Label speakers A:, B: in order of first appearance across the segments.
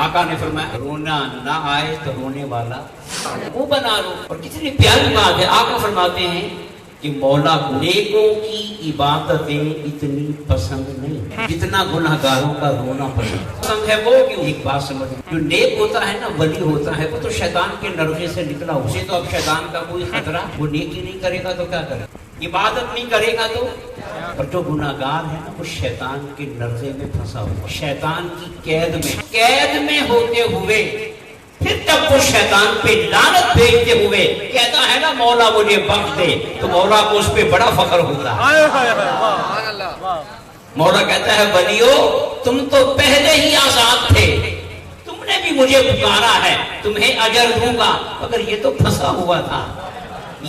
A: آقا نے فرمایا رونا نہ آئے تو رونے والا وہ بنا لو. اور کتنی پیاری بات ہے. آقا فرماتے ہیں کہ مولا نیکوں کی عبادتیں اتنی پسند نہیں جتنا گناہگاروں کا رونا پسند ہے. وہ کیوں؟ ایک بات سمجھ، جو نیک ہوتا ہے نا، ولی ہوتا ہے، وہ تو شیطان کے نرغے سے نکلا، اسے تو اب شیطان کا کوئی خطرہ، وہ نیکی نہیں کرے گا تو کیا کرے، عبادت نہیں کرے گا تو. اور جو گناہگار ہے نا، وہ شیطان کے نرغے میں پھنسا ہوا، شیطان کی قید میں ہوتے ہوئے پھر جب وہ شیطان پہ لعنت بھیجتے ہوئے کہتا ہے نا مولا مجھے بخش دے، تو مولا کو اس پہ بڑا فخر ہوتا ہے. مولا کہتا ہے ولیو تم تو پہلے ہی آزاد تھے، تم نے بھی مجھے پکارا ہے، تمہیں اجر دوں گا، مگر یہ تو پھنسا ہوا تھا،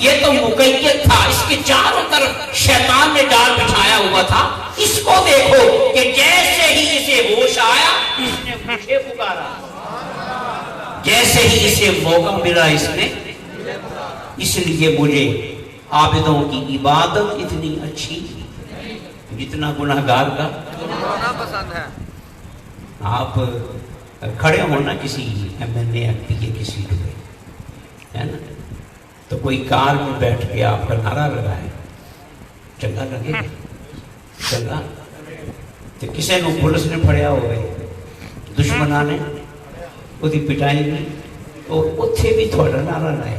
A: یہ تو مقید تھا، اس کے چاروں طرف شیطان نے جال بچھایا ہوا تھا. اس کو دیکھو کہ جیسے ہی اسے ہوش آیا اس نے مجھے پکارا، جیسے ہی اسے موقع ملا اس نے. اس لیے مجھے عابدوں کی عبادت اتنی اچھی جتنا گناہگار کا پسند ہے. آپ کھڑے ہونا کسی ایم این اے کے کسی جگہ ہے نا، تو کوئی کار میں بیٹھ کے آپ کا نعرہ لگائے، چنگا لگے گا؟ چنگا. تو کسی نے پولیس نے پھڑیا ہوئے، دشمنان نے ਉਹਦੀ ਪਿਟਾਈ ਨਹੀਂ, اور اتھے بھی تھوڑا نعرہ لائے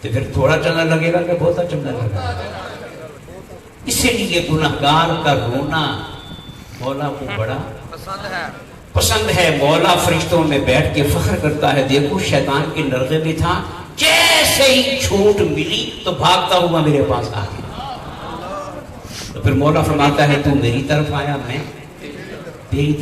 A: تو پھر تھوڑا چنگا لگے گا کہ بہت چنگا لگے گا. اسی لیے گناہگار کا رونا مولا کو بڑا پسند ہے. مولا فرشتوں میں بیٹھ کے فخر کرتا ہے، دیکھو شیطان کے نرغے میں تھا، جیسے ہی چھوٹ ملی تو بھاگتا ہوا میرے پاس آ گیا. تو پھر مولا فرماتا ہے تو میری طرف آیا، میں تیری طرف